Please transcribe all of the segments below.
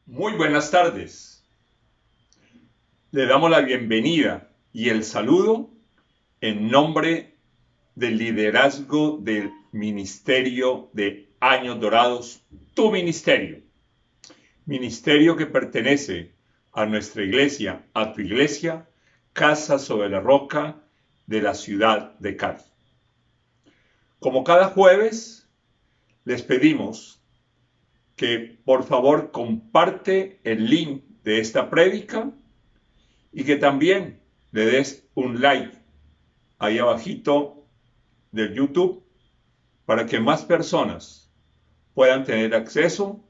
Muy buenas tardes. Le damos la bienvenida y el saludo en nombre del liderazgo del Ministerio de Años Dorados, tu ministerio. Ministerio que pertenece a nuestra iglesia, a tu iglesia, Casa sobre la Roca de la ciudad de Cali. Como cada jueves, les pedimos que por favor comparte el link de esta prédica y que también le des un like ahí abajito del YouTube para que más personas puedan tener acceso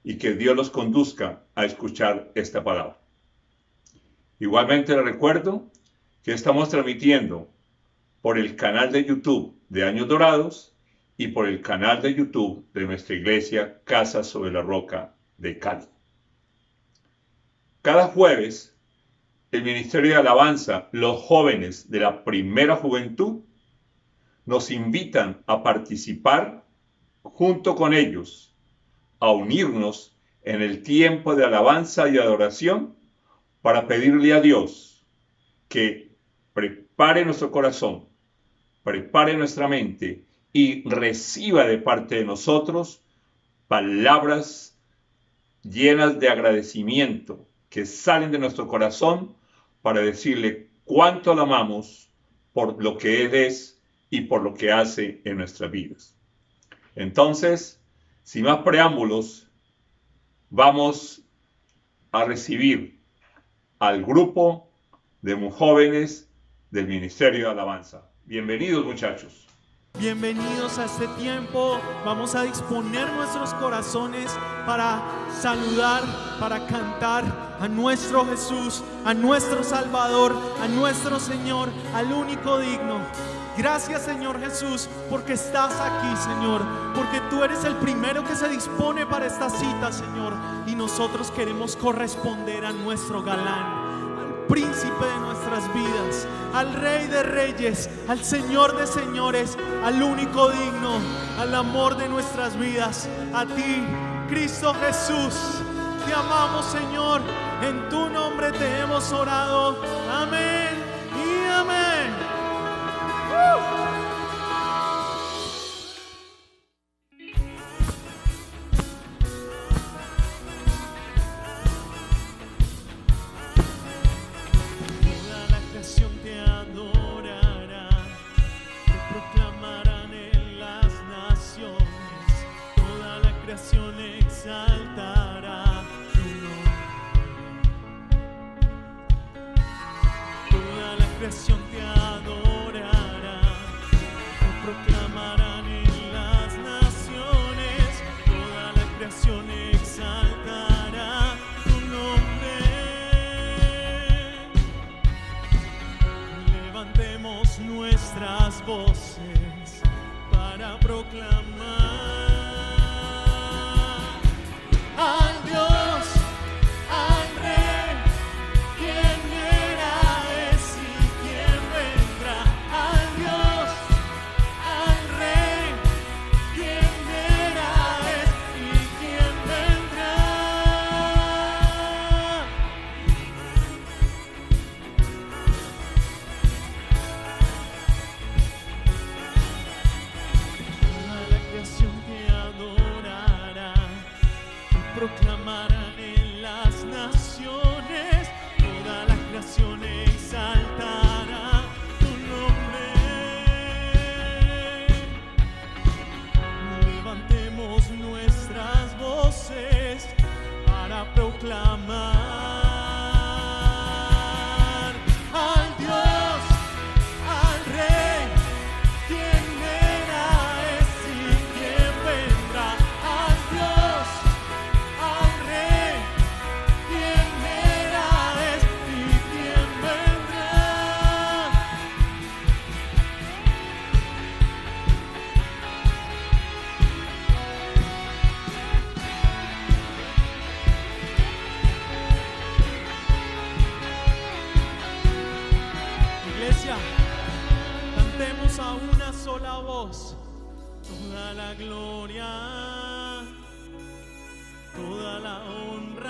y que Dios los conduzca a escuchar esta palabra. Igualmente les recuerdo que estamos transmitiendo por el canal de YouTube de Años Dorados y por el canal de YouTube de nuestra iglesia Casa sobre la Roca de Cali. Cada jueves, el Ministerio de Alabanza, los jóvenes de la primera juventud, nos invitan a participar junto con ellos, a unirnos en el tiempo de alabanza y adoración para pedirle a Dios que prepare nuestro corazón, prepare nuestra mente y reciba de parte de nosotros palabras llenas de agradecimiento que salen de nuestro corazón para decirle cuánto lo amamos por lo que Él es y por lo que hace en nuestras vidas. Entonces, sin más preámbulos, vamos a recibir al grupo de jóvenes del Ministerio de Alabanza. Bienvenidos, muchachos. Bienvenidos a este tiempo. Vamos a disponer nuestros corazones para saludar, para cantar a nuestro Jesús, a nuestro Salvador, a nuestro Señor, al único digno. Gracias, Señor Jesús, porque estás aquí, Señor, porque tú eres el primero que se dispone para esta cita, Señor, y nosotros queremos corresponder a nuestro galán, príncipe de nuestras vidas, al Rey de Reyes, al Señor de Señores, al único digno, al amor de nuestras vidas, a ti, Cristo Jesús. Te amamos, Señor, en tu nombre te hemos orado. Amén y amén. Nuestras voces para proclamar al Dios, al Rey, quien era, es y quien vendrá. Al Dios, al Rey, quien era, es y quien vendrá. Proclamarán en las naciones, toda la creación exaltará tu nombre. Levantemos nuestras voces para proclamar al Dios, al Rey, quien era, es y quien vendrá. Al Dios, al Rey, quien era, es y quien vendrá. Iglesia, cantemos a una sola voz. Toda la gloria, toda la honra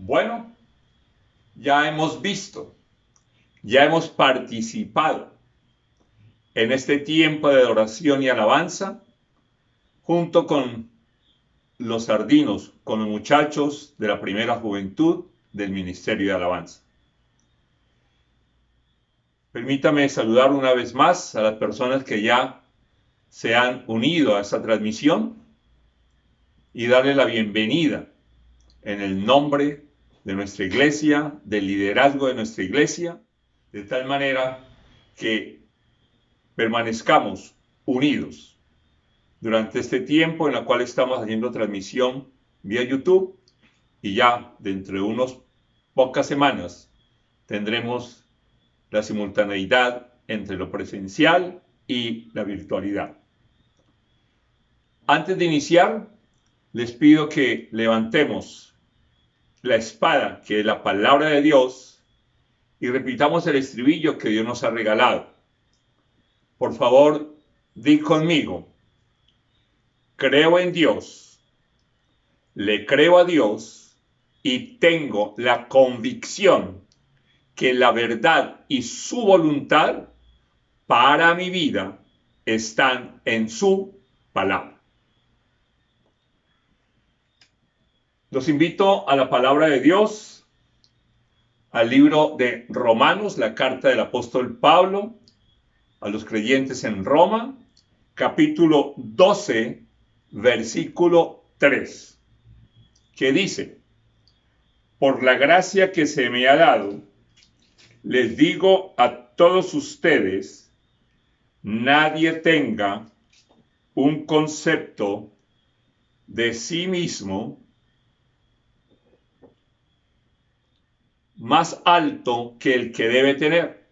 Bueno, ya hemos visto, ya hemos participado en este tiempo de adoración y alabanza junto con los sardinos, con los muchachos de la primera juventud del Ministerio de Alabanza. Permítame saludar una vez más a las personas que ya se han unido a esta transmisión y darle la bienvenida en el nombre de nuestra iglesia, del liderazgo de nuestra iglesia, de tal manera que permanezcamos unidos durante este tiempo en el cual estamos haciendo transmisión vía YouTube, y ya dentro de unas pocas semanas tendremos la simultaneidad entre lo presencial y la virtualidad. Antes de iniciar, les pido que levantemos la espada, que es la palabra de Dios, y repitamos el estribillo que Dios nos ha regalado. Por favor, di conmigo: creo en Dios, le creo a Dios y tengo la convicción que la verdad y su voluntad para mi vida están en su palabra. Los invito a la palabra de Dios, al libro de Romanos, la carta del apóstol Pablo a los creyentes en Roma, capítulo 12, versículo 3, que dice: por la gracia que se me ha dado, les digo a todos ustedes, nadie tenga un concepto de sí mismo más alto que el que debe tener,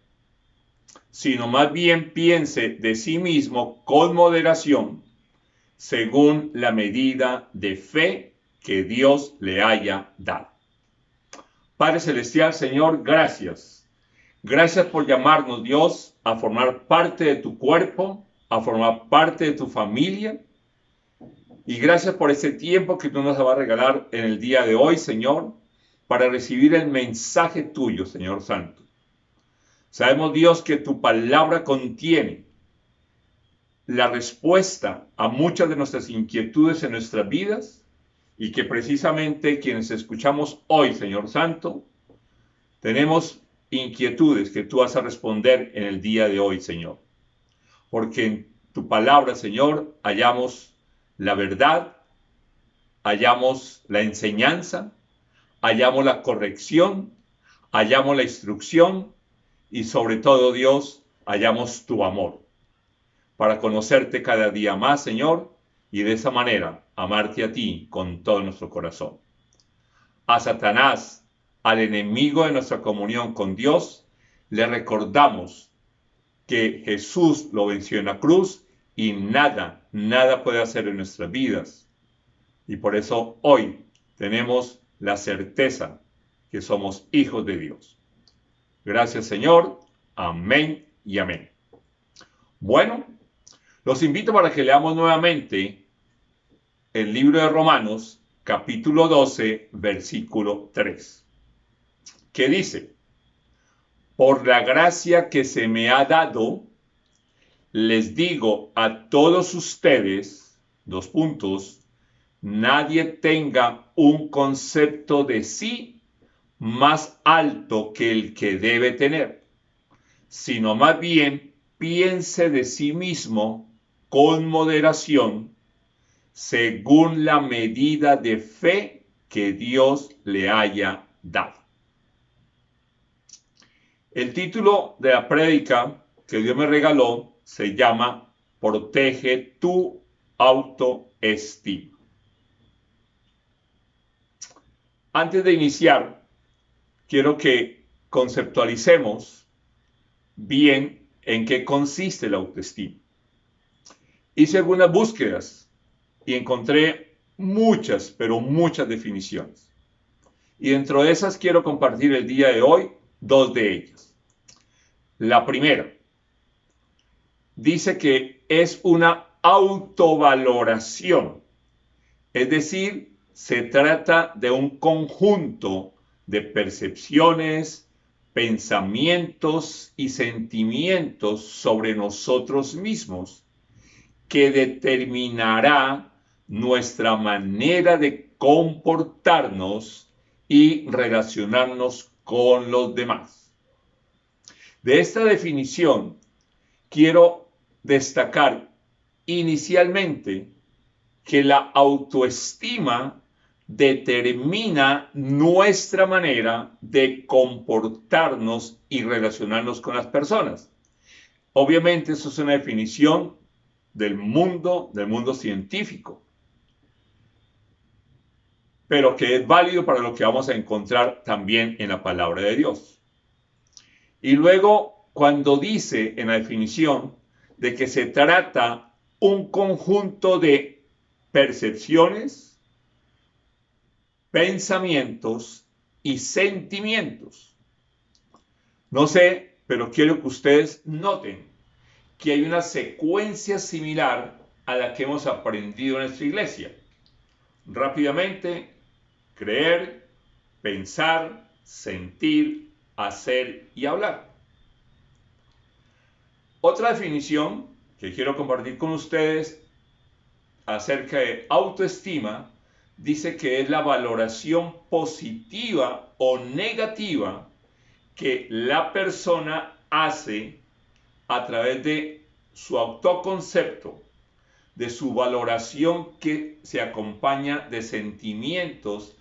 sino más bien piense de sí mismo con moderación, según la medida de fe que Dios le haya dado. Padre Celestial, Señor, gracias. Gracias por llamarnos, Dios, a formar parte de tu cuerpo, a formar parte de tu familia. Y gracias por ese tiempo que tú nos vas a regalar en el día de hoy, Señor, para recibir el mensaje tuyo, Señor Santo. Sabemos, Dios, que tu palabra contiene la respuesta a muchas de nuestras inquietudes en nuestras vidas, y que precisamente quienes escuchamos hoy, Señor Santo, tenemos inquietudes que tú vas a responder en el día de hoy, Señor. Porque en tu palabra, Señor, hallamos la verdad, hallamos la enseñanza, hallamos la corrección, hallamos la instrucción y sobre todo, Dios, hallamos tu amor para conocerte cada día más, Señor, y de esa manera amarte a ti con todo nuestro corazón. A Satanás, al enemigo de nuestra comunión con Dios, le recordamos que Jesús lo venció en la cruz y nada puede hacer en nuestras vidas. Y por eso hoy tenemos la certeza que somos hijos de Dios. Gracias, Señor. Amén y amén. Bueno, los invito para que leamos nuevamente el libro de Romanos, capítulo 12, versículo 3, que dice: por la gracia que se me ha dado, les digo a todos ustedes, nadie tenga un concepto de sí más alto que el que debe tener, sino más bien piense de sí mismo con moderación, según la medida de fe que Dios le haya dado. El título de la prédica que Dios me regaló se llama Protege tu autoestima. Antes de iniciar, quiero que conceptualicemos bien en qué consiste la autoestima. Hice algunas búsquedas y encontré muchas, pero muchas definiciones. Y dentro de esas quiero compartir el día de hoy dos de ellas. La primera dice que es una autovaloración, es decir, se trata de un conjunto de percepciones, pensamientos y sentimientos sobre nosotros mismos que determinará nuestra manera de comportarnos y relacionarnos con los demás. De esta definición quiero destacar inicialmente que la autoestima determina nuestra manera de comportarnos y relacionarnos con las personas. Obviamente eso es una definición del mundo científico, pero que es válido para lo que vamos a encontrar también en la palabra de Dios. Y luego, cuando dice en la definición de que se trata un conjunto de percepciones, pensamientos y sentimientos. No sé, pero quiero que ustedes noten que hay una secuencia similar a la que hemos aprendido en nuestra iglesia. Rápidamente, creer, pensar, sentir, hacer y hablar. Otra definición que quiero compartir con ustedes acerca de autoestima dice que es la valoración positiva o negativa que la persona hace a través de su autoconcepto, de su valoración que se acompaña de sentimientos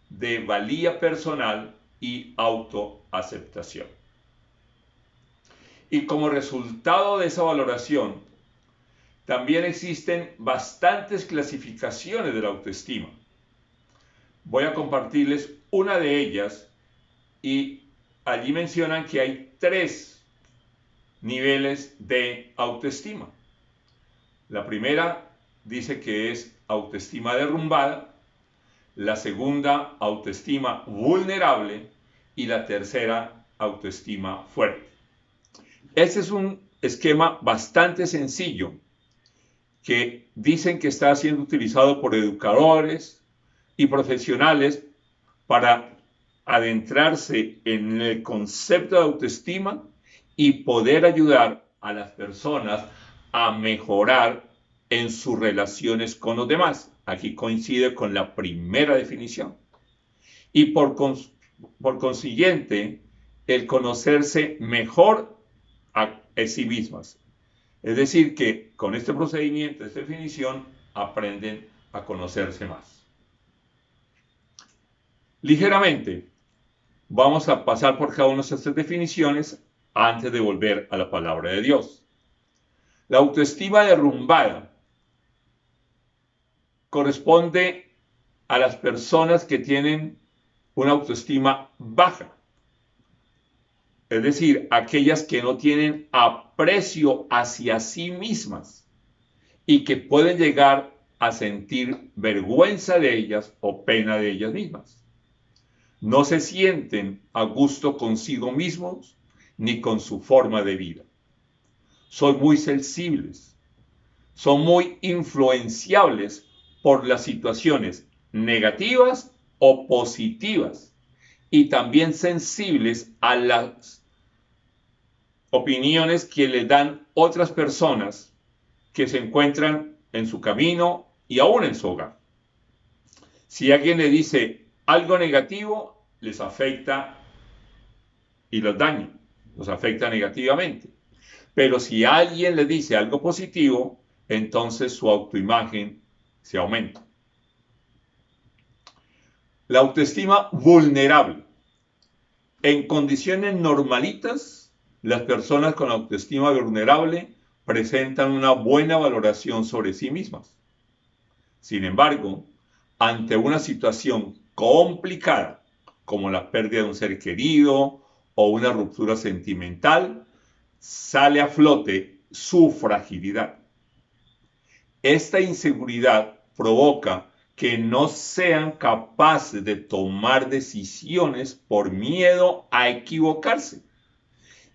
de valía personal y autoaceptación. Y como resultado de esa valoración, también existen bastantes clasificaciones de la autoestima. Voy a compartirles una de ellas y allí mencionan que hay 3 niveles de autoestima. La primera dice que es autoestima derrumbada, la segunda autoestima vulnerable y la tercera autoestima fuerte. Este es un esquema bastante sencillo que dicen que está siendo utilizado por educadores y profesionales para adentrarse en el concepto de autoestima y poder ayudar a las personas a mejorar en sus relaciones con los demás. Aquí coincide con la primera definición. Y por consiguiente, el conocerse mejor a sí mismas. Es decir, que con este procedimiento, esta definición, aprenden a conocerse más. Ligeramente, vamos a pasar por cada una de estas definiciones antes de volver a la palabra de Dios. La autoestima derrumbada corresponde a las personas que tienen una autoestima baja. Es decir, aquellas que no tienen aprecio hacia sí mismas y que pueden llegar a sentir vergüenza de ellas o pena de ellas mismas. No se sienten a gusto consigo mismos ni con su forma de vida. Son muy sensibles, son muy influenciables por las situaciones negativas o positivas y también sensibles a las opiniones que le dan otras personas que se encuentran en su camino y aún en su hogar. Si alguien le dice algo negativo, les afecta y los daña, los afecta negativamente. Pero si alguien le dice algo positivo, entonces su autoimagen se aumenta. La autoestima vulnerable. En condiciones normalitas, las personas con autoestima vulnerable presentan una buena valoración sobre sí mismas. Sin embargo, ante una situación complicada, como la pérdida de un ser querido o una ruptura sentimental, sale a flote su fragilidad. Esta inseguridad provoca que no sean capaces de tomar decisiones por miedo a equivocarse.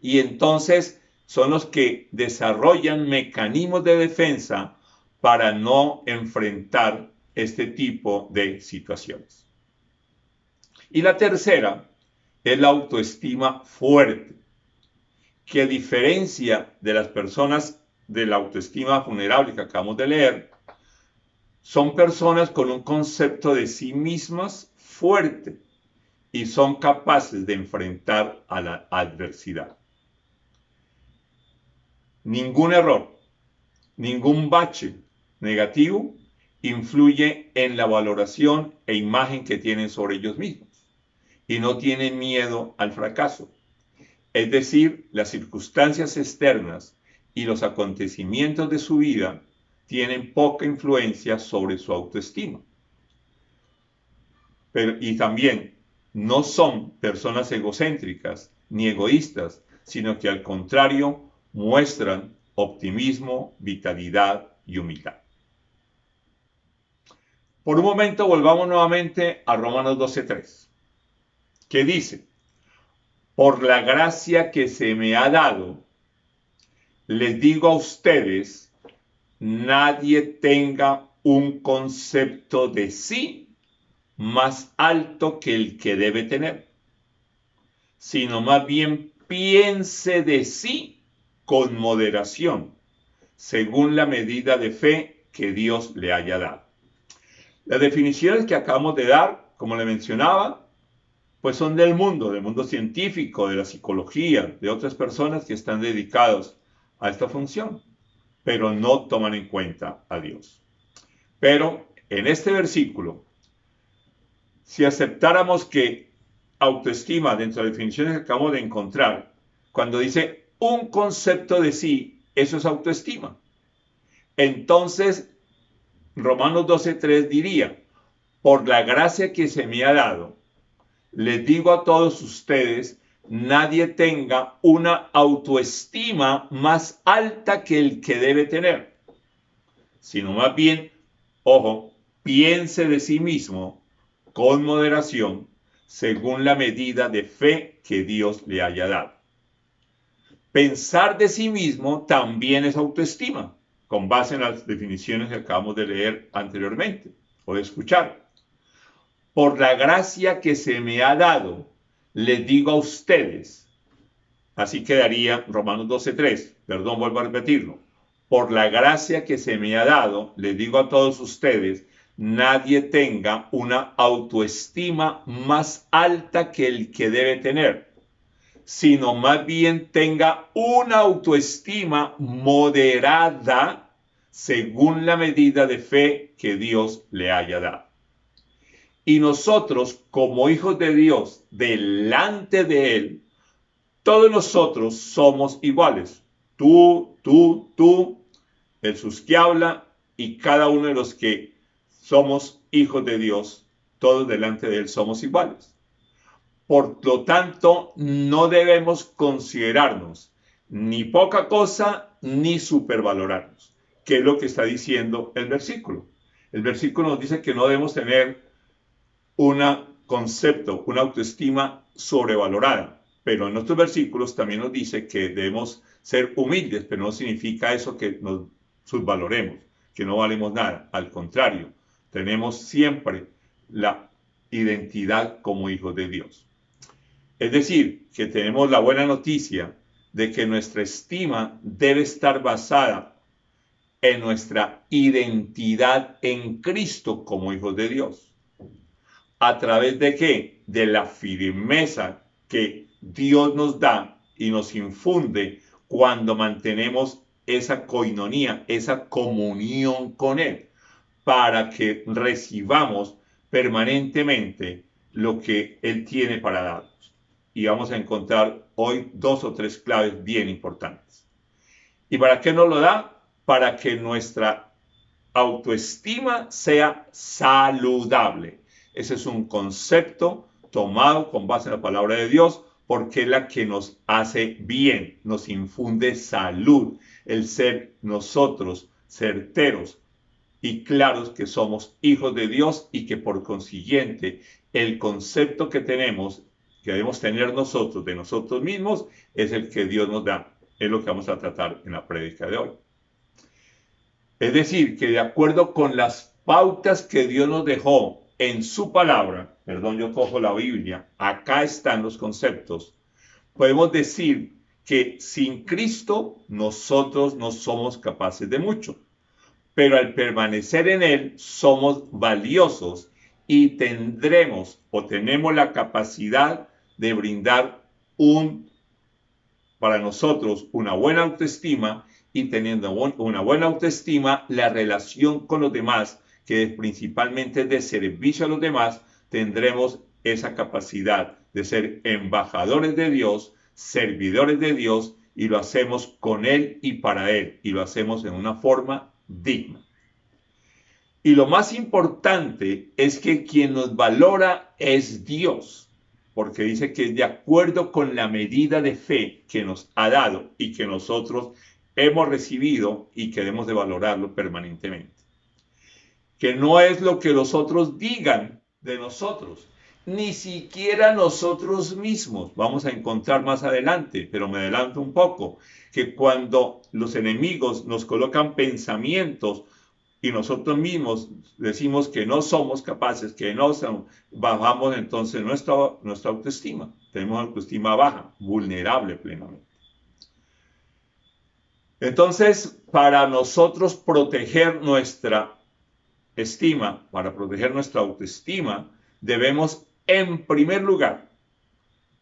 Y entonces son los que desarrollan mecanismos de defensa para no enfrentar este tipo de situaciones. Y la tercera es la autoestima fuerte, que a diferencia de las personas de la autoestima vulnerable que acabamos de leer, son personas con un concepto de sí mismas fuerte y son capaces de enfrentar a la adversidad. Ningún error, ningún bache negativo influye en la valoración e imagen que tienen sobre ellos mismos y no tienen miedo al fracaso. Es decir, las circunstancias externas y los acontecimientos de su vida tienen poca influencia sobre su autoestima. Y también no son personas egocéntricas ni egoístas, sino que al contrario muestran optimismo, vitalidad y humildad. Por un momento volvamos nuevamente a Romanos 12:3, que dice: por la gracia que se me ha dado, les digo a ustedes, nadie tenga un concepto de sí más alto que el que debe tener, sino más bien piense de sí con moderación, según la medida de fe que Dios le haya dado. Las definiciones que acabamos de dar, como le mencionaba, pues son del mundo científico, de la psicología, de otras personas que están dedicados a esta función, pero no toman en cuenta a Dios. Pero en este versículo, si aceptáramos que autoestima, dentro de las definiciones que acabamos de encontrar, cuando dice un concepto de sí, eso es autoestima. Entonces, Romanos 12:3 diría: por la gracia que se me ha dado, les digo a todos ustedes, nadie tenga una autoestima más alta que el que debe tener, sino más bien, ojo, piense de sí mismo con moderación, según la medida de fe que Dios le haya dado. Pensar de sí mismo también es autoestima, con base en las definiciones que acabamos de leer anteriormente o de escuchar. Por la gracia que se me ha dado, les digo a ustedes, así quedaría Romanos 12:3, perdón, vuelvo a repetirlo. Por la gracia que se me ha dado, les digo a todos ustedes, nadie tenga una autoestima más alta que el que debe tener, sino más bien tenga una autoestima moderada según la medida de fe que Dios le haya dado. Y nosotros, como hijos de Dios, delante de Él, todos nosotros somos iguales. Tú, Jesús que habla, y cada uno de los que somos hijos de Dios, todos delante de Él somos iguales. Por lo tanto, no debemos considerarnos ni poca cosa, ni supervalorarnos, que es lo que está diciendo el versículo. El versículo nos dice que no debemos tener un concepto, una autoestima sobrevalorada. Pero en otros versículos también nos dice que debemos ser humildes, pero no significa eso que nos subvaloremos, que no valemos nada. Al contrario, tenemos siempre la identidad como hijos de Dios. Es decir, que tenemos la buena noticia de que nuestra estima debe estar basada en nuestra identidad en Cristo como hijos de Dios. ¿A través de qué? De la firmeza que Dios nos da y nos infunde cuando mantenemos esa coinonía, esa comunión con Él, para que recibamos permanentemente lo que Él tiene para darnos. Y vamos a encontrar hoy 2 o 3 claves bien importantes. ¿Y para qué nos lo da? Para que nuestra autoestima sea saludable. Ese es un concepto tomado con base en la palabra de Dios, porque es la que nos hace bien, nos infunde salud, el ser nosotros certeros y claros que somos hijos de Dios y que por consiguiente el concepto que tenemos, que debemos tener nosotros de nosotros mismos, es el que Dios nos da. Es lo que vamos a tratar en la prédica de hoy. Es decir, que de acuerdo con las pautas que Dios nos dejó en su palabra, perdón, yo cojo la Biblia, acá están los conceptos, podemos decir que sin Cristo nosotros no somos capaces de mucho, pero al permanecer en Él somos valiosos y tendremos o tenemos la capacidad de brindar para nosotros una buena autoestima, y teniendo una buena autoestima, la relación con los demás, que principalmente es de servicio a los demás, tendremos esa capacidad de ser embajadores de Dios, servidores de Dios, y lo hacemos con Él y para Él, y lo hacemos en una forma digna. Y lo más importante es que quien nos valora es Dios, porque dice que es de acuerdo con la medida de fe que nos ha dado y que nosotros hemos recibido, y que debemos de valorarlo permanentemente. Que no es lo que los otros digan de nosotros, ni siquiera nosotros mismos. Vamos a encontrar más adelante, pero me adelanto un poco, que cuando los enemigos nos colocan pensamientos y nosotros mismos decimos que no somos capaces, que no somos, bajamos entonces nuestra autoestima. Tenemos autoestima baja, vulnerable plenamente. Entonces, para nosotros proteger nuestra estima, para proteger nuestra autoestima, debemos, en primer lugar,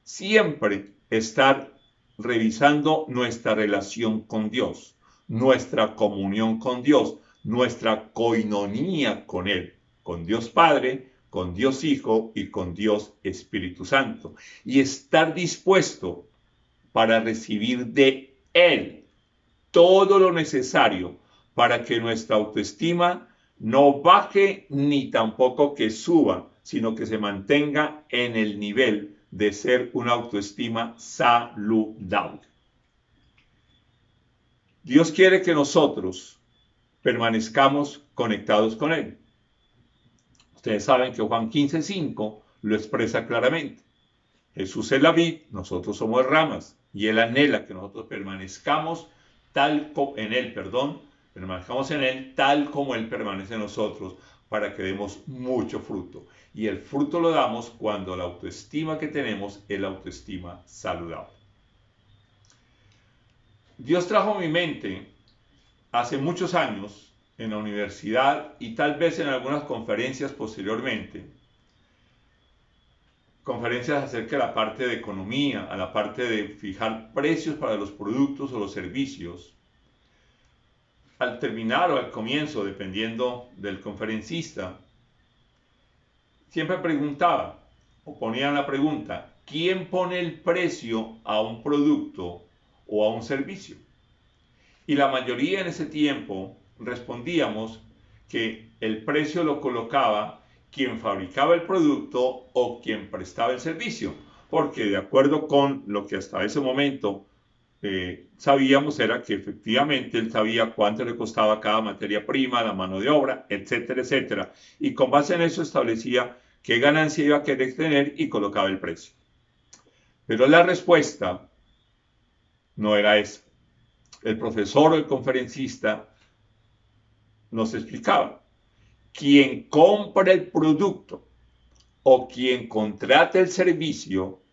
siempre estar revisando nuestra relación con Dios, nuestra comunión con Dios, nuestra coinonía con Él, con Dios Padre, con Dios Hijo y con Dios Espíritu Santo. Y estar dispuesto para recibir de Él todo lo necesario para que nuestra autoestima no baje ni tampoco que suba, sino que se mantenga en el nivel de ser una autoestima saludable. Dios quiere que nosotros permanezcamos conectados con Él. Ustedes saben que Juan 15:5 lo expresa claramente. Jesús es la vid, nosotros somos ramas, y Él anhela que nosotros permanezcamos permanezcamos en Él tal como Él permanece en nosotros, para que demos mucho fruto. Y el fruto lo damos cuando la autoestima que tenemos es la autoestima saludable. Dios trajo a mi mente hace muchos años en la universidad, y tal vez en algunas conferencias posteriormente, conferencias acerca de la parte de economía, a la parte de fijar precios para los productos o los servicios. Al terminar o al comienzo, dependiendo del conferencista, siempre preguntaba o ponían la pregunta: ¿quién pone el precio a un producto o a un servicio? Y la mayoría en ese tiempo respondíamos que el precio lo colocaba quien fabricaba el producto o quien prestaba el servicio, porque de acuerdo con lo que hasta ese momento sabíamos, era que efectivamente él sabía cuánto le costaba cada materia prima, la mano de obra, etcétera, etcétera, y con base en eso establecía qué ganancia iba a querer tener y colocaba el precio. Pero la respuesta no era esa. El profesor o el conferencista nos explicaba: quien compra el producto o quien contrata el servicio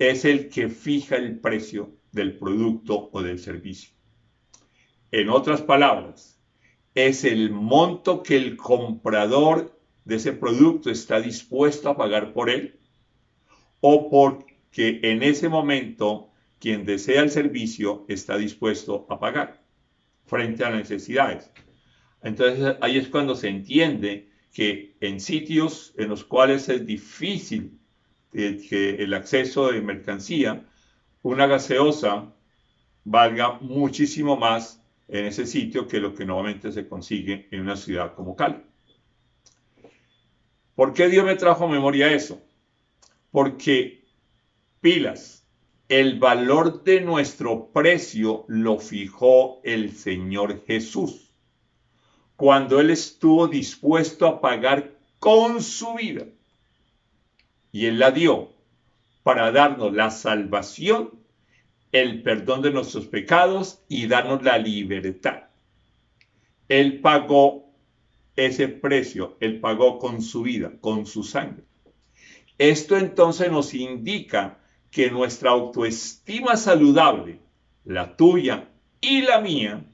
es el que fija el precio del producto o del servicio. En otras palabras, es el monto que el comprador de ese producto está dispuesto a pagar por él, o porque en ese momento quien desea el servicio está dispuesto a pagar frente a las necesidades. Entonces ahí es cuando se entiende que en sitios en los cuales es difícil que el acceso de mercancía, una gaseosa valga muchísimo más en ese sitio que lo que normalmente se consigue en una ciudad como Cali. ¿Por qué Dios me trajo a memoria eso? Porque, pilas, el valor de nuestro precio lo fijó el Señor Jesús, cuando Él estuvo dispuesto a pagar con su vida. Y Él la dio para darnos la salvación, el perdón de nuestros pecados y darnos la libertad. Él pagó ese precio, Él pagó con su vida, con su sangre. Esto entonces nos indica que nuestra autoestima saludable, la tuya y la mía,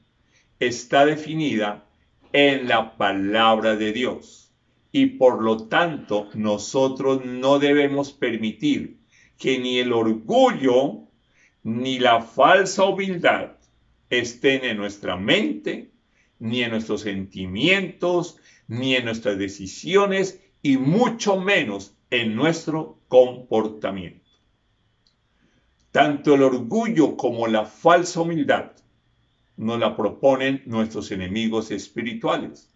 está definida en la palabra de Dios. Y por lo tanto, nosotros no debemos permitir que ni el orgullo ni la falsa humildad estén en nuestra mente, ni en nuestros sentimientos, ni en nuestras decisiones, y mucho menos en nuestro comportamiento. Tanto el orgullo como la falsa humildad nos la proponen nuestros enemigos espirituales.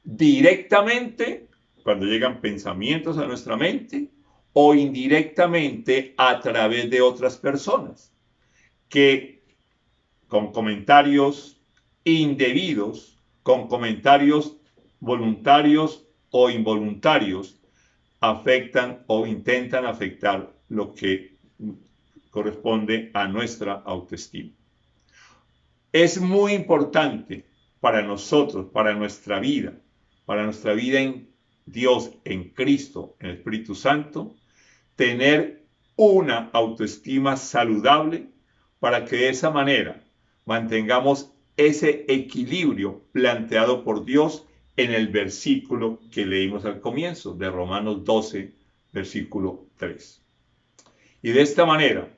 Directamente, cuando llegan pensamientos a nuestra mente, o indirectamente a través de otras personas, que con comentarios indebidos, con comentarios voluntarios o involuntarios, afectan o intentan afectar lo que corresponde a nuestra autoestima. Es muy importante para nosotros, para nuestra vida en Dios, en Cristo, en el Espíritu Santo, tener una autoestima saludable para que de esa manera mantengamos ese equilibrio planteado por Dios en el versículo que leímos al comienzo de Romanos 12, versículo 3. Y de esta manera,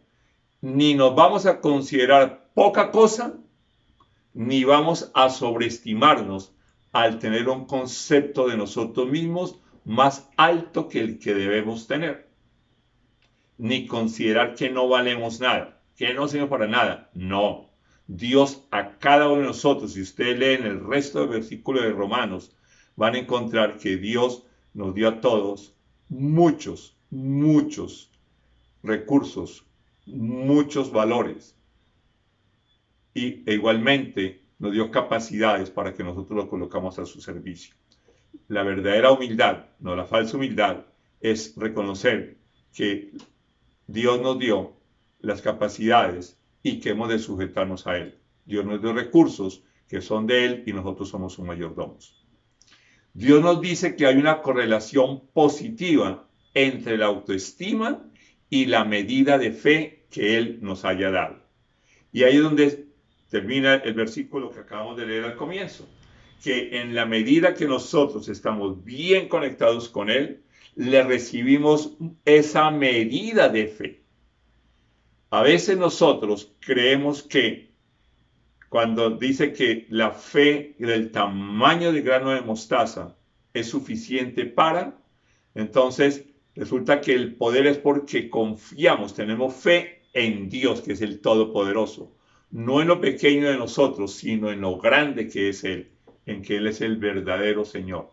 ni nos vamos a considerar poca cosa, ni vamos a sobreestimarnos al tener un concepto de nosotros mismos más alto que el que debemos tener. Ni considerar que no valemos nada, que no sirve para nada. No. Dios a cada uno de nosotros, si ustedes leen el resto del versículo de Romanos, van a encontrar que Dios nos dio a todos muchos recursos, muchos valores. E igualmente nos dio capacidades para que nosotros lo colocamos a su servicio. La verdadera humildad, no la falsa humildad, es reconocer que Dios nos dio las capacidades y que hemos de sujetarnos a Él. Dios nos dio recursos que son de Él y nosotros somos sus mayordomos. Dios nos dice que hay una correlación positiva entre la autoestima y la medida de fe que Él nos haya dado. Y ahí es donde termina el versículo que acabamos de leer al comienzo, que en la medida que nosotros estamos bien conectados con Él, le recibimos esa medida de fe. A veces nosotros creemos que cuando dice que la fe del tamaño del grano de mostaza es suficiente para, entonces resulta que el poder es porque confiamos, tenemos fe en Dios, que es el Todopoderoso. No en lo pequeño de nosotros, sino en lo grande que es Él, en que Él es el verdadero Señor.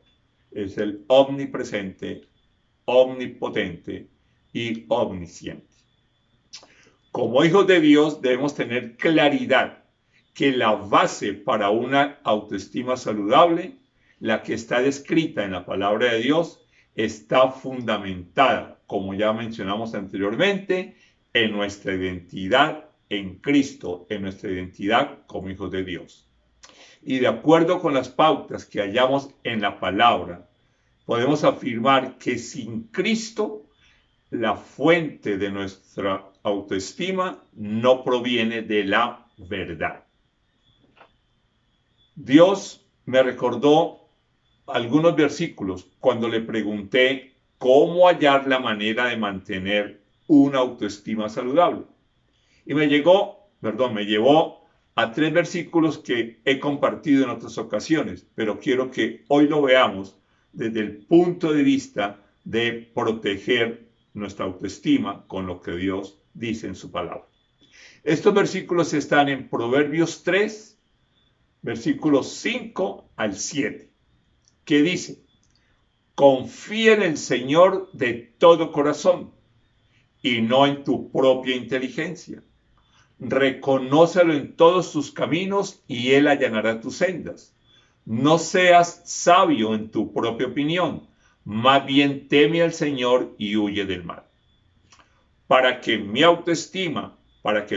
Es el omnipresente, omnipotente y omnisciente. Como hijos de Dios debemos tener claridad que la base para una autoestima saludable, la que está descrita en la palabra de Dios, está fundamentada, como ya mencionamos anteriormente, en nuestra identidad en Cristo, en nuestra identidad como hijos de Dios. Y de acuerdo con las pautas que hallamos en la palabra, podemos afirmar que sin Cristo, la fuente de nuestra autoestima no proviene de la verdad. Dios me recordó algunos versículos cuando le pregunté cómo hallar la manera de mantener una autoestima saludable. Y me llevó a 3 versículos que he compartido en otras ocasiones, pero quiero que hoy lo veamos desde el punto de vista de proteger nuestra autoestima con lo que Dios dice en su palabra. Estos versículos están en Proverbios 3, versículos 5 al 7, que dice: confía en el Señor de todo corazón y no en tu propia inteligencia. Reconócelo en todos tus caminos y Él allanará tus sendas. No seas sabio en tu propia opinión, más bien teme al Señor y huye del mal. Para que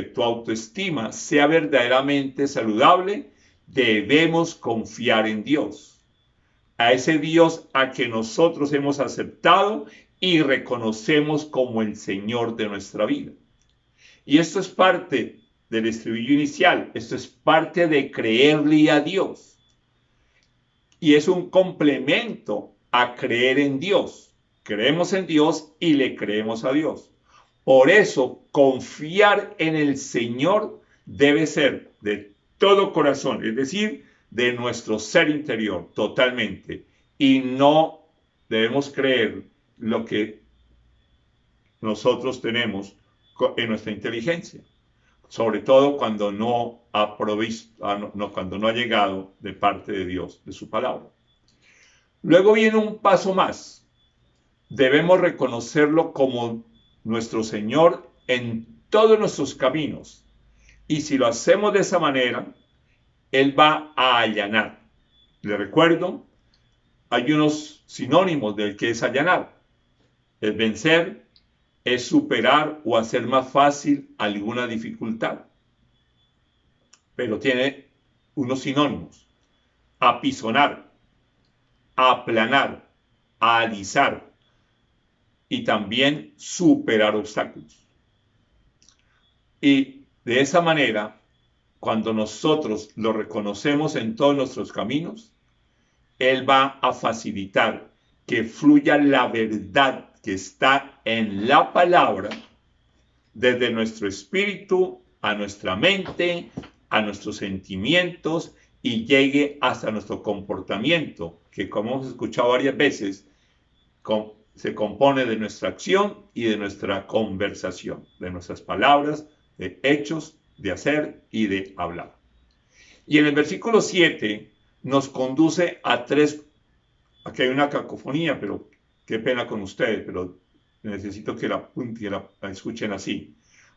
tu autoestima sea verdaderamente saludable, debemos confiar en Dios. a ese Dios a que nosotros hemos aceptado y reconocemos como el Señor de nuestra vida. Y esto es parte del estribillo inicial, esto es parte de creerle a Dios. Y es un complemento a creer en Dios. Creemos en Dios y le creemos a Dios. Por eso, confiar en el Señor debe ser de todo corazón, es decir, de nuestro ser interior totalmente. Y no debemos creer lo que nosotros tenemos en nuestra inteligencia, sobre todo cuando no ha cuando no ha llegado de parte de Dios, de su palabra. Luego viene un paso más. Debemos reconocerlo como nuestro Señor en todos nuestros caminos. Y si lo hacemos de esa manera, Él va a allanar. Le recuerdo, hay unos sinónimos del que es allanar. Es vencer, es superar o hacer más fácil alguna dificultad. Pero tiene unos sinónimos: apisonar, aplanar, alisar y también superar obstáculos. Y de esa manera, cuando nosotros lo reconocemos en todos nuestros caminos, Él va a facilitar que fluya la verdad que está en la palabra desde nuestro espíritu a nuestra mente, a nuestros sentimientos y llegue hasta nuestro comportamiento, que como hemos escuchado varias veces, se compone de nuestra acción y de nuestra conversación, de nuestras palabras, de hechos, de hacer y de hablar. Y en el versículo 7 nos conduce a tres. Aquí hay una cacofonía, pero qué pena con ustedes, pero necesito que la escuchen así.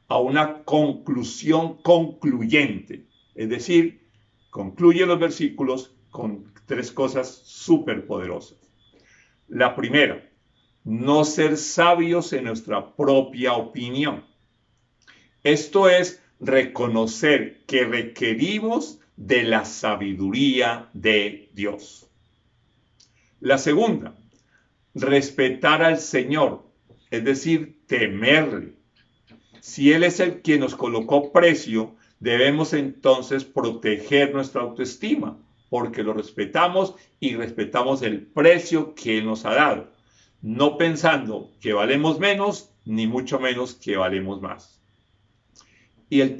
A una conclusión concluyente. Es decir, concluye los versículos con tres cosas súper poderosas. La primera, no ser sabios en nuestra propia opinión. Esto es reconocer que requerimos de la sabiduría de Dios. La segunda, respetar al Señor, es decir, temerle. Si Él es el que nos colocó precio, debemos entonces proteger nuestra autoestima, porque lo respetamos y respetamos el precio que Él nos ha dado, no pensando que valemos menos, ni mucho menos que valemos más. Y la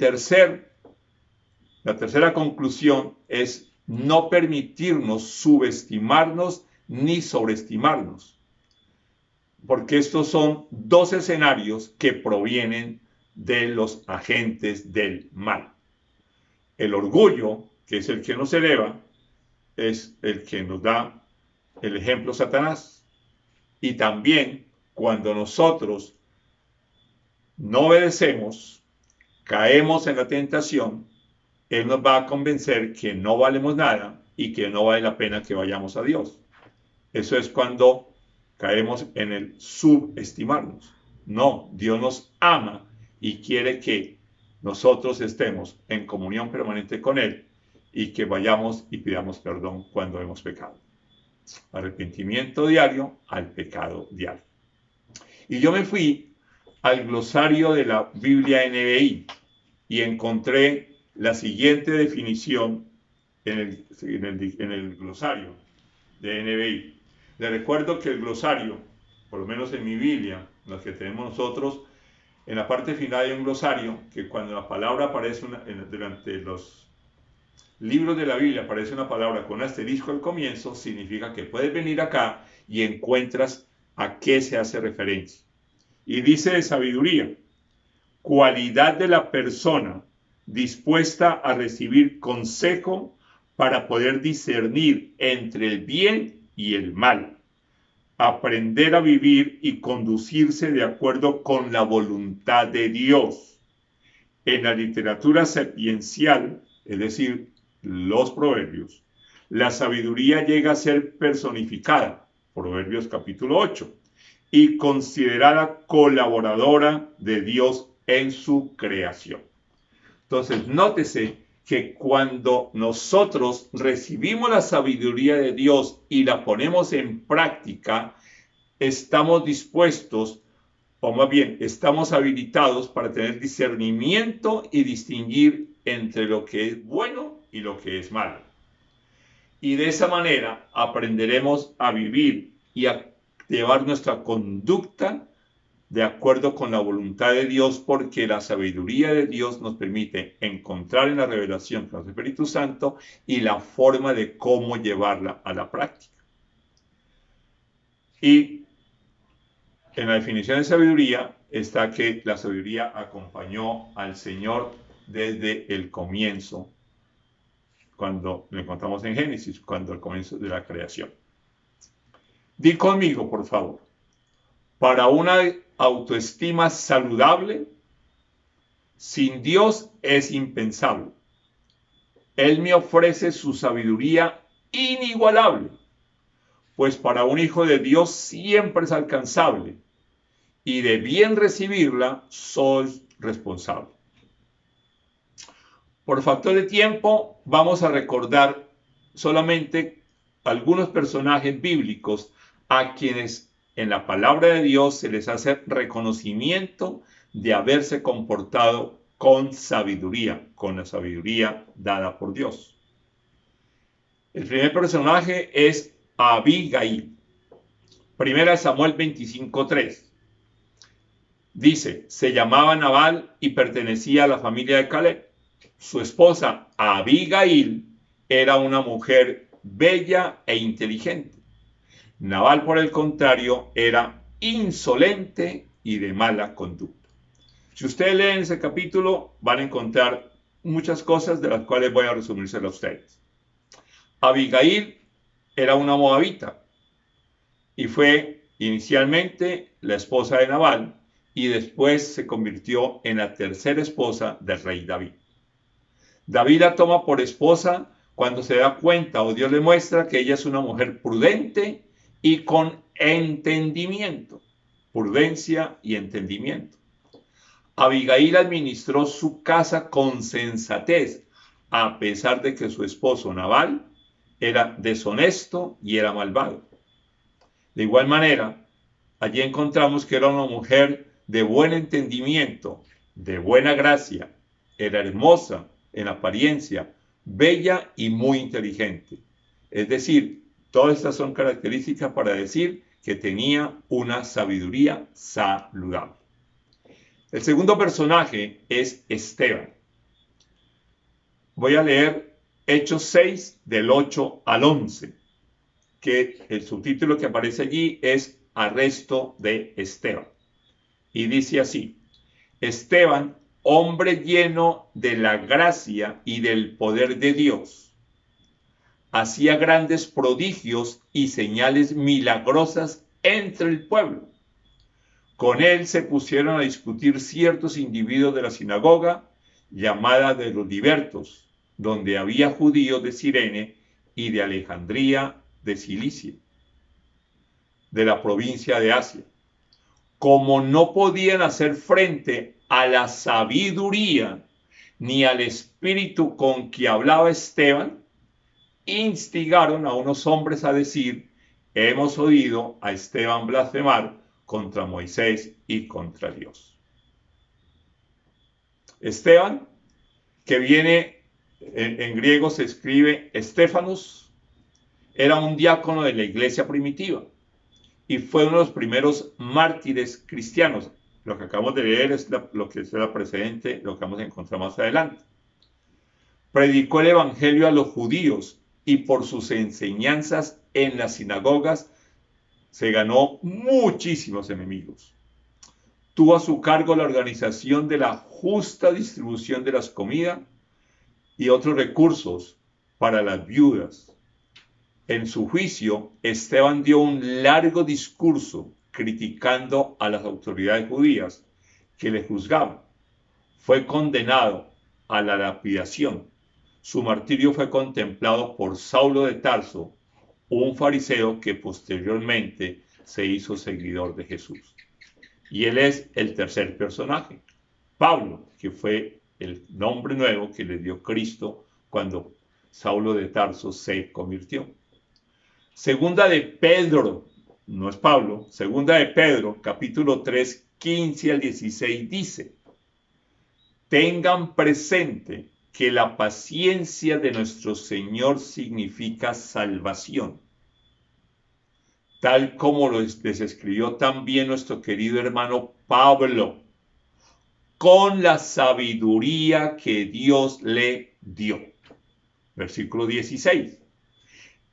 tercera conclusión es no permitirnos subestimarnos ni sobreestimarnos, porque estos son dos escenarios que provienen de los agentes del mal. El orgullo, que es el que nos eleva, es el que nos da el ejemplo Satanás. Y también cuando nosotros no obedecemos, caemos en la tentación, Él nos va a convencer que no valemos nada y que no vale la pena que vayamos a Dios. Eso es cuando caemos en el subestimarnos. No, Dios nos ama y quiere que nosotros estemos en comunión permanente con Él y que vayamos y pidamos perdón cuando hemos pecado. Arrepentimiento diario al pecado diario. Y yo me fui al glosario de la Biblia NBI y encontré la siguiente definición en el glosario de NBI. Les recuerdo que el glosario, por lo menos en mi Biblia, las que tenemos nosotros, en la parte final hay un glosario que cuando la palabra aparece durante los libros de la Biblia aparece una palabra con asterisco al comienzo, significa que puedes venir acá y encuentras a qué se hace referencia. Y dice de sabiduría, cualidad de la persona dispuesta a recibir consejo para poder discernir entre el bien y el mal, aprender a vivir y conducirse de acuerdo con la voluntad de Dios. En la literatura sapiencial, es decir, los proverbios, la sabiduría llega a ser personificada, Proverbios capítulo 8, y considerada colaboradora de Dios en su creación. Entonces, nótese que cuando nosotros recibimos la sabiduría de Dios y la ponemos en práctica, estamos dispuestos, o más bien, estamos habilitados para tener discernimiento y distinguir entre lo que es bueno y lo que es malo. Y de esa manera aprenderemos a vivir y a llevar nuestra conducta de acuerdo con la voluntad de Dios, porque la sabiduría de Dios nos permite encontrar en la revelación con el Espíritu Santo y la forma de cómo llevarla a la práctica. Y en la definición de sabiduría está que la sabiduría acompañó al Señor desde el comienzo, cuando lo encontramos en Génesis, cuando el comienzo de la creación. Di conmigo, por favor. Para una autoestima saludable, sin Dios es impensable. Él me ofrece su sabiduría inigualable, pues para un hijo de Dios siempre es alcanzable, y de bien recibirla soy responsable. Por factor de tiempo, vamos a recordar solamente algunos personajes bíblicos a quienes en la palabra de Dios se les hace reconocimiento de haberse comportado con sabiduría, con la sabiduría dada por Dios. El primer personaje es Abigail. Primera Samuel 25:3. Dice, se llamaba Nabal y pertenecía a la familia de Caleb. Su esposa Abigail era una mujer bella e inteligente. Nabal, por el contrario, era insolente y de mala conducta. Si ustedes leen ese capítulo, van a encontrar muchas cosas de las cuales voy a resumírselas a ustedes. Abigail era una moabita y fue inicialmente la esposa de Nabal y después se convirtió en la tercera esposa del rey David. David la toma por esposa cuando se da cuenta o Dios le muestra que ella es una mujer prudente y con entendimiento. Prudencia y entendimiento. Abigail administró su casa con sensatez, a pesar de que su esposo Nabal era deshonesto y era malvado. De igual manera, allí encontramos que era una mujer de buen entendimiento, de buena gracia, era hermosa en apariencia, bella y muy inteligente. Es decir, todas estas son características para decir que tenía una sabiduría saludable. El segundo personaje es Esteban. Voy a leer Hechos 6 del 8 al 11, que el subtítulo que aparece allí es Arresto de Esteban. Y dice así, Esteban, hombre lleno de la gracia y del poder de Dios, hacía grandes prodigios y señales milagrosas entre el pueblo. Con él se pusieron a discutir ciertos individuos de la sinagoga, llamada de los libertos, donde había judíos de Cirene y de Alejandría de Cilicia, de la provincia de Asia. Como no podían hacer frente a la sabiduría ni al espíritu con que hablaba Esteban, instigaron a unos hombres a decir, hemos oído a Esteban blasfemar contra Moisés y contra Dios. Esteban, que viene en griego se escribe Estéfanos, era un diácono de la iglesia primitiva y fue uno de los primeros mártires cristianos. Lo que acabamos de leer es lo que es la precedente, lo que vamos a encontrar más adelante. Predicó el evangelio a los judíos y por sus enseñanzas en las sinagogas se ganó muchísimos enemigos. Tuvo a su cargo la organización de la justa distribución de las comidas y otros recursos para las viudas. En su juicio, Esteban dio un largo discurso criticando a las autoridades judías que le juzgaban. Fue condenado a la lapidación. Su martirio fue contemplado por Saulo de Tarso, un fariseo que posteriormente se hizo seguidor de Jesús. Y él es el tercer personaje, Pablo, que fue el nombre nuevo que le dio Cristo cuando Saulo de Tarso se convirtió. Segunda de Pedro, no es Pablo, segunda de Pedro, capítulo 3, 15 al 16 dice: tengan presente que la paciencia de nuestro Señor significa salvación, tal como les escribió también nuestro querido hermano Pablo, con la sabiduría que Dios le dio. Versículo 16.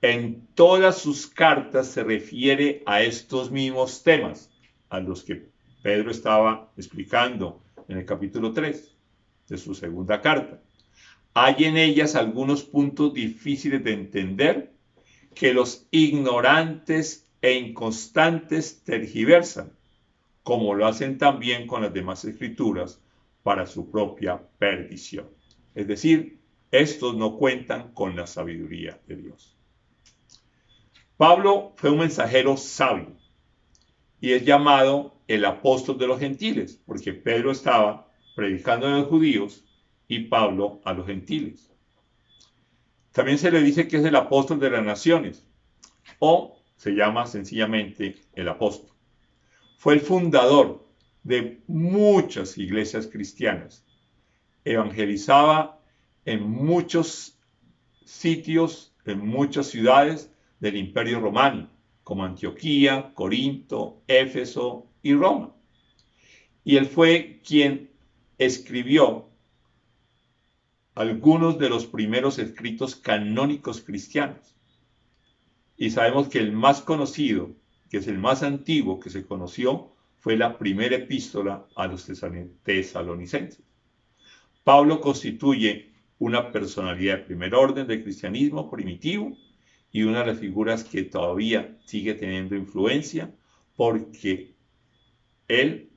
En todas sus cartas se refiere a estos mismos temas, a los que Pedro estaba explicando en el capítulo 3 de su segunda carta. Hay en ellas algunos puntos difíciles de entender que los ignorantes e inconstantes tergiversan, como lo hacen también con las demás escrituras, para su propia perdición. Es decir, estos no cuentan con la sabiduría de Dios. Pablo fue un mensajero sabio y es llamado el apóstol de los gentiles, porque Pedro estaba predicando a los judíos y Pablo a los gentiles. También se le dice que es el apóstol de las naciones, o se llama sencillamente el apóstol. Fue el fundador de muchas iglesias cristianas. Evangelizaba en muchos sitios, en muchas ciudades del Imperio Romano, como Antioquía, Corinto, Éfeso y Roma. Y él fue quien escribió algunos de los primeros escritos canónicos cristianos. Y sabemos que el más conocido, que es el más antiguo que se conoció, fue la primera epístola a los tesalonicenses. Pablo constituye una personalidad de primer orden del cristianismo primitivo y una de las figuras que todavía sigue teniendo influencia porque él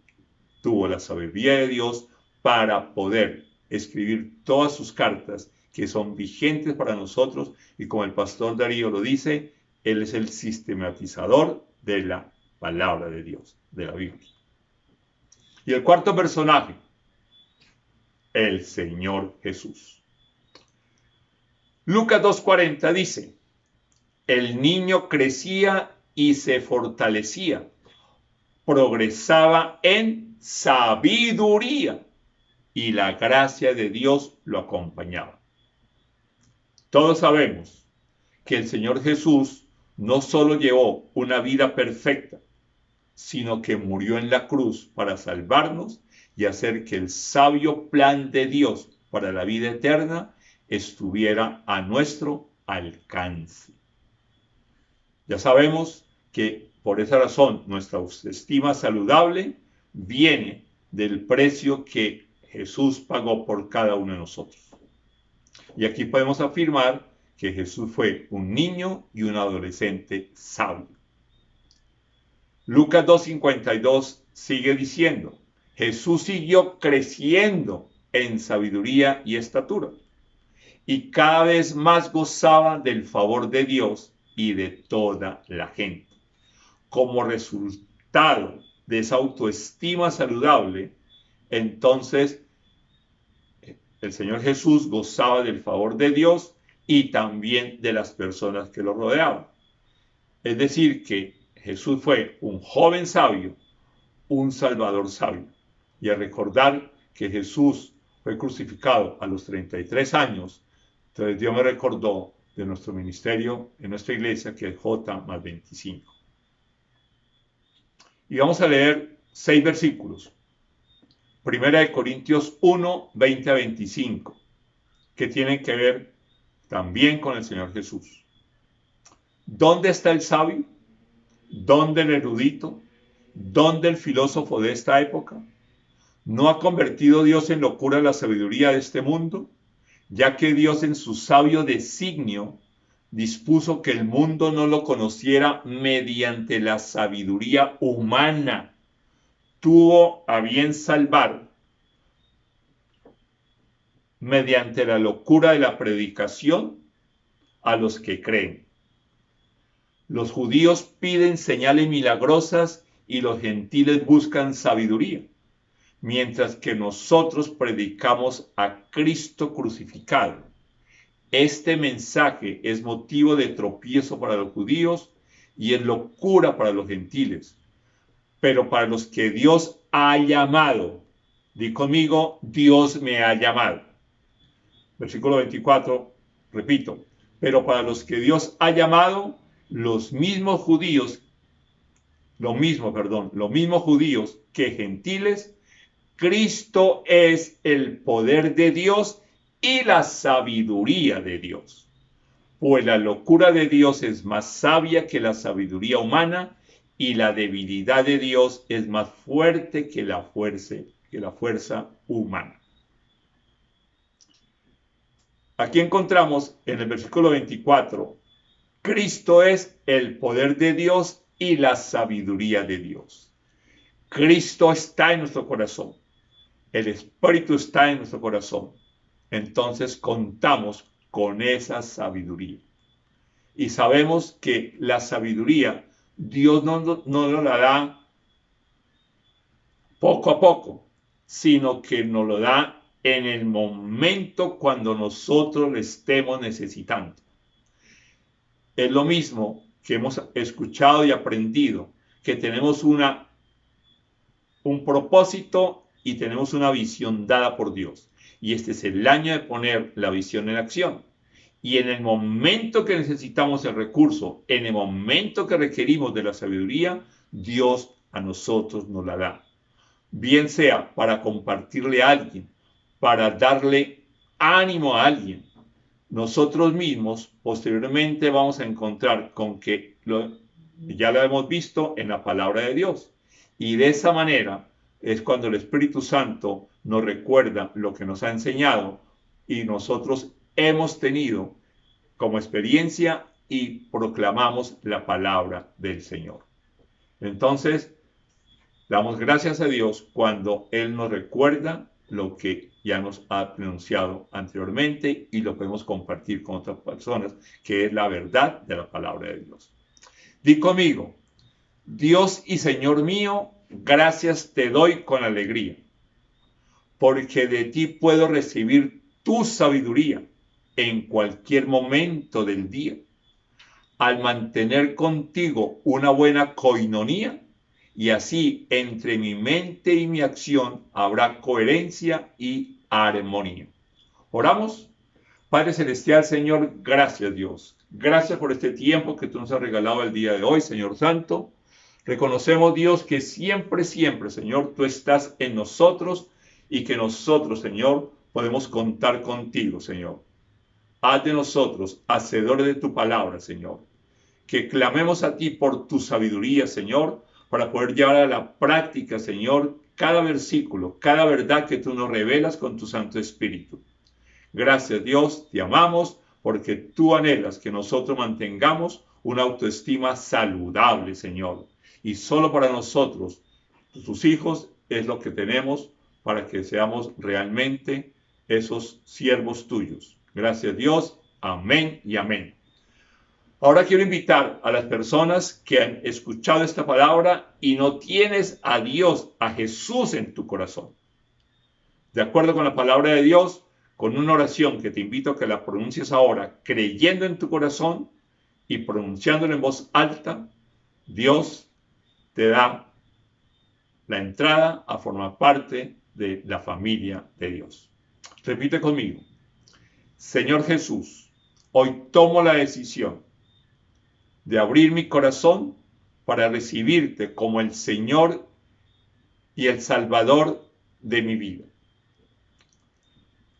tuvo la sabiduría de Dios para poder escribir todas sus cartas que son vigentes para nosotros, y como el pastor Darío lo dice, él es el sistematizador de la palabra de Dios, de la Biblia. Y el cuarto personaje, el Señor Jesús. Lucas 2:40 dice: el niño crecía y se fortalecía, progresaba en sabiduría y la gracia de Dios lo acompañaba. Todos sabemos que el Señor Jesús no solo llevó una vida perfecta, sino que murió en la cruz para salvarnos y hacer que el sabio plan de Dios para la vida eterna estuviera a nuestro alcance. Ya sabemos que por esa razón nuestra autoestima saludable viene del precio que Jesús pagó por cada uno de nosotros. Y aquí podemos afirmar que Jesús fue un niño y un adolescente sabio. Lucas 2:52 sigue diciendo: Jesús siguió creciendo en sabiduría y estatura, y cada vez más gozaba del favor de Dios y de toda la gente. Como resultado de esa autoestima saludable, entonces el Señor Jesús gozaba del favor de Dios y también de las personas que lo rodeaban. Es decir, que Jesús fue un joven sabio, un salvador sabio. Y al recordar que Jesús fue crucificado a los 33 años, entonces Dios me recordó de nuestro ministerio en nuestra iglesia, que es J+25. Y vamos a leer 6 versículos. Primera de Corintios 1, 20 a 25, que tienen que ver también con el Señor Jesús. ¿Dónde está el sabio? ¿Dónde el erudito? ¿Dónde el filósofo de esta época? ¿No ha convertido Dios en locura la sabiduría de este mundo? Ya que Dios en su sabio designio dispuso que el mundo no lo conociera mediante la sabiduría humana. Tuvo a bien salvar mediante la locura de la predicación a los que creen. Los judíos piden señales milagrosas y los gentiles buscan sabiduría. mientras que nosotros predicamos a Cristo crucificado. Este mensaje es motivo de tropiezo para los judíos y es locura para los gentiles. Pero para los que Dios ha llamado, di conmigo, Dios me ha llamado. Versículo 24, repito, pero para los que Dios ha llamado, los mismos judíos que gentiles, Cristo es el poder de Dios y la sabiduría de Dios. Pues la locura de Dios es más sabia que la sabiduría humana y la debilidad de Dios es más fuerte que la fuerza humana. Aquí encontramos en el versículo 24, Cristo es el poder de Dios y la sabiduría de Dios. Cristo está en nuestro corazón. El Espíritu está en nuestro corazón. Entonces contamos con esa sabiduría. Y sabemos que la sabiduría Dios no nos la da poco a poco, sino que nos lo da en el momento cuando nosotros le estemos necesitando. Es lo mismo que hemos escuchado y aprendido, que tenemos un propósito y tenemos una visión dada por Dios. Y este es el año de poner la visión en acción. Y en el momento que necesitamos el recurso, en el momento que requerimos de la sabiduría, Dios a nosotros nos la da. Bien sea para compartirle a alguien, para darle ánimo a alguien. Nosotros mismos posteriormente vamos a encontrar con que ya lo hemos visto en la palabra de Dios. Y de esa manera es cuando el Espíritu Santo nos recuerda lo que nos ha enseñado y nosotros hemos tenido como experiencia y proclamamos la palabra del Señor. Entonces, damos gracias a Dios cuando Él nos recuerda lo que ya nos ha pronunciado anteriormente y lo podemos compartir con otras personas, que es la verdad de la palabra de Dios. Di conmigo, Dios y Señor mío, gracias te doy con alegría, porque de ti puedo recibir tu sabiduría en cualquier momento del día. Al mantener contigo una buena coinonía, y así entre mi mente y mi acción habrá coherencia y armonía. Oramos. Padre Celestial, Señor, gracias Dios. Gracias por este tiempo que tú nos has regalado el día de hoy, Señor Santo. Reconocemos, Dios, que siempre, Señor, tú estás en nosotros y que nosotros, Señor, podemos contar contigo, Señor. Haz de nosotros hacedores de tu palabra, Señor. Que clamemos a ti por tu sabiduría, Señor, para poder llevar a la práctica, Señor, cada versículo, cada verdad que tú nos revelas con tu Santo Espíritu. Gracias, Dios, te amamos porque tú anhelas que nosotros mantengamos una autoestima saludable, Señor. Y solo para nosotros, tus hijos, es lo que tenemos para que seamos realmente esos siervos tuyos. Gracias, Dios. Amén y amén. Ahora quiero invitar a las personas que han escuchado esta palabra y no tienes a Dios, a Jesús en tu corazón. De acuerdo con la palabra de Dios, con una oración que te invito a que la pronuncies ahora, creyendo en tu corazón y pronunciándola en voz alta, Dios te da la entrada a formar parte de la familia de Dios. Repite conmigo. Señor Jesús, hoy tomo la decisión de abrir mi corazón para recibirte como el Señor y el Salvador de mi vida.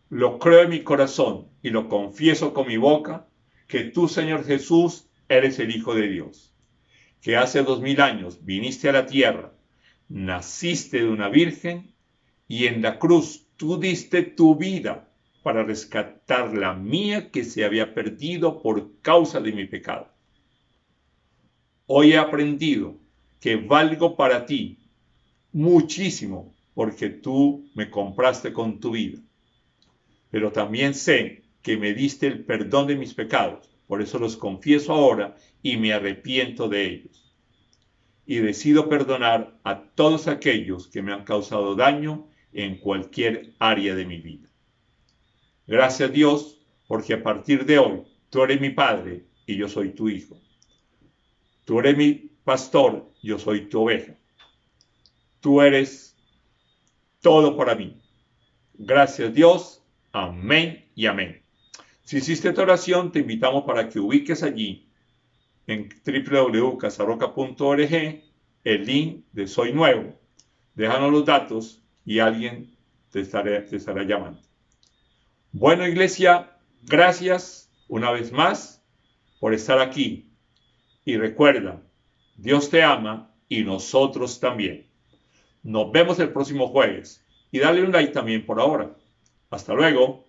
Lo creo en mi corazón y lo confieso con mi boca que tú, Señor Jesús, eres el Hijo de Dios, que hace 2000 años viniste a la tierra, naciste de una virgen y en la cruz tú diste tu vida para rescatar la mía que se había perdido por causa de mi pecado. Hoy he aprendido que valgo para ti muchísimo porque tú me compraste con tu vida. Pero también sé que me diste el perdón de mis pecados. Por eso los confieso ahora y me arrepiento de ellos. Y decido perdonar a todos aquellos que me han causado daño en cualquier área de mi vida. Gracias, Dios, porque a partir de hoy tú eres mi Padre y yo soy tu Hijo. Tú eres mi pastor, yo soy tu oveja. Tú eres todo para mí. Gracias, Dios. Amén y amén. Si hiciste esta oración, te invitamos para que ubiques allí en www.casarroca.org el link de Soy Nuevo. Déjanos los datos y alguien te estará llamando. Bueno, iglesia, gracias una vez más por estar aquí. Y recuerda, Dios te ama y nosotros también. Nos vemos el próximo jueves. Y dale un like también por ahora. Hasta luego.